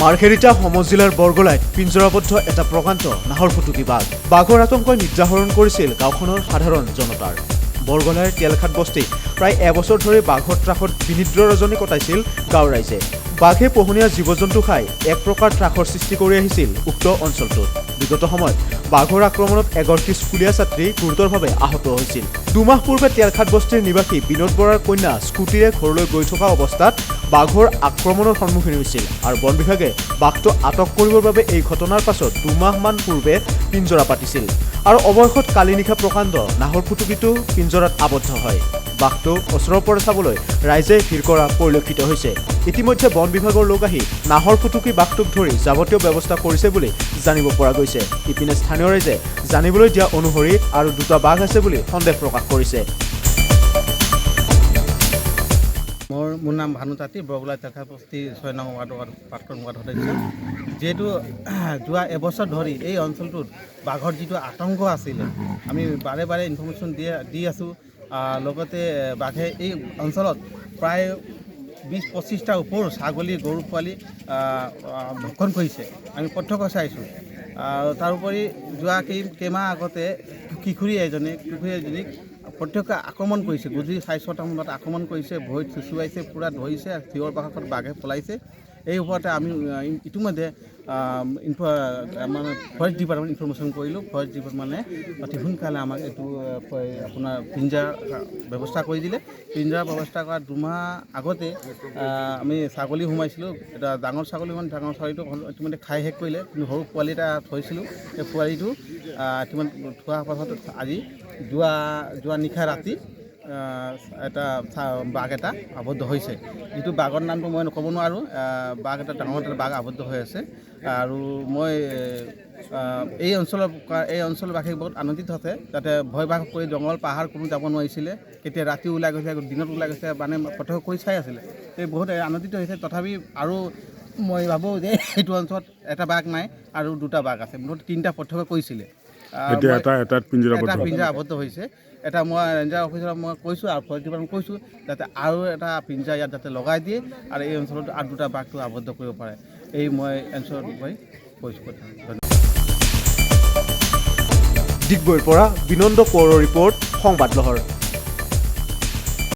মাৰ্ঘেৰিটা সমজিলাৰ বৰগলাইত পিঞ্জৰাবদ্ধ এটা প্ৰকাণ্ড নাহৰ ফুটুকী বাঘ। বাঘৰ আতংকই নিৰ্যাহৰণ কৰিছিল গাঁওখনৰ সাধাৰণ জনতাৰ। বৰগলাইৰ তেলঘাট বস্তিত প্ৰায় এবছৰ ধৰি বাঘৰ ত্ৰাসত বিনিদ্ৰ ৰজনী কটাইছিল গাঁৱৰ ৰাইজে। বাঘে পোহনীয়া জীৱ জন্তু খাই এক প্ৰকাৰ ত্ৰাসৰ সৃষ্টি কৰি আহিছিল উক্ত অঞ্চলটোত। বিগত সময়ত বাঘৰ আক্ৰমণত এগৰাকী স্কুলীয়া ছাত্ৰী গুৰুতৰভাৱে আহত হৈছিল। দুমাহ পূৰ্বে তেলঘাট বস্তিৰ নিবাসী বিনোদ বৰাৰ কন্যা স্কুটিৰে ঘৰলৈ গৈ থকা অৱস্থাত বাঘৰ আক্ৰমণৰ সন্মুখীন হৈছিল আৰু বন বিভাগে বাঘটো আটক কৰিবৰ বাবে এই ঘটনাৰ পাছত দুমাহমান পূৰ্বে পিঞ্জৰা পাতিছিল আৰু অৱশেষত কালি নিশা প্ৰকাণ্ড নাহৰ ফুটুকীটো পিঞ্জৰাত আবদ্ধ হয়। বাঘটো ওচৰৰ পৰা চাবলৈ ৰাইজে ভিৰ কৰা পৰিলক্ষিত হৈছে। ইতিমধ্যে বন বিভাগৰ লোক আহি নাহৰ ফুটুকী বাঘটোক ধৰি যাৱতীয় ব্যৱস্থা কৰিছে বুলি জানিব পৰা গৈছে। ইপিনে স্থানীয় ৰাইজে জানিবলৈ দিয়া অনুসৰি আৰু দুটা বাঘ আছে বুলি সন্দেহ প্ৰকাশ কৰিছে। মোৰ নাম ভানু তাঁতী, বৰগলা তেলঘাট বস্তি ৬ নং ৱাৰ্ডৰ প্ৰাক্তন ৱাৰ্ড সদস্য। যিহেতু যোৱা এবছৰ ধৰি এই অঞ্চলটোত বাঘৰ যিটো আতংক আছিলে, আমি বাৰে বাৰে ইনফৰ্মেশ্যন দি আছোঁ। লগতে বাঘে এই অঞ্চলত প্ৰায় ২০-২৫টাৰ ওপৰ ছাগলী গৰু পোৱালি ভক্ষণ কৰিছে, আমি প্ৰত্যক্ষ চাইছোঁ। তাৰোপৰি যোৱা কেইমাহ আগতে কিশোৰী এজনীক প্ৰত্যক্ষ আক্ৰমণ কৰিছে, গধূলি ৪:৬টামান বজাত আক্ৰমণ কৰিছে, ভৰিত চুচুৱাইছে, পূৰা ধৰিছে, চিঞৰ বাখৰত বাঘে পলাইছে। এই ওপৰতে আমি ইতিমধ্যে মানে ফৰেষ্ট ডিপাৰ্টমেণ্ট ইনফৰ্মেশ্যন কৰিলোঁ। ফৰেষ্ট ডিপাৰ্টমেণ্টে অতি সোনকালে আমাক এইটো আপোনাৰ পিঞ্জাৰ ব্যৱস্থা কৰি দিলে। পিঞ্জাৰ ব্যৱস্থা কৰা দুমাহ আগতে আমি ছাগলী সোমাইছিলোঁ। এটা ডাঙৰ ছাগলীটো ইতিমধ্যে খাই শেষ কৰিলে, কিন্তু সৰু পোৱালি এটা থৈছিলোঁ। সেই পোৱালিটো ইতিমধ্যে থোৱাৰ পাছত আজি যোৱা নিশা ৰাতি এটা বাঘ এটা আবদ্ধ হৈছে। যিটো বাঘৰ নামটো মই ক'ব নোৱাৰোঁ। বাঘ এটা ডাঙৰ এটা বাঘ আবদ্ধ হৈ আছে আৰু মই এই অঞ্চলৰ বাসী বহুত আনন্দিত আছে। যাতে ভয় ভাগ কৰি জংঘল পাহাৰ কোনো যাব নোৱাৰিছিলে, কেতিয়া ৰাতি ওলাই গৈছে, দিনত ওলাই গৈছে, মানে প্ৰত্যক্ষ কৰি চাই আছিলে। এই বহুত আনন্দিত হৈছে। তথাপি আৰু মই ভাবোঁ যে এইটো অঞ্চলত এটা বাঘ নাই আৰু দুটা বাঘ আছে, মুঠতে 3টা প্ৰত্যক্ষ কৰিছিলে। এটা পিঞ্জৰা আবদ্ধ হৈছে। এটা মই ৰেঞ্জাৰ অফিচাৰক মই কৈছোঁ আৰু ফৰেষ্ট ডিপাৰ্টমেণ্ট কৈছোঁ যাতে আৰু এটা পিঞ্জৰা ইয়াত যাতে লগাই দিয়ে আৰু এই অঞ্চলত আৰু দুটা বাঘটো আবদ্ধ কৰিব পাৰে। এই মই এনচৰ কৈছোঁ। ডিগবৈৰ পৰা বিনন্দ কোঁৱৰৰ ৰিপৰ্ট, সংবাদ লহৰ।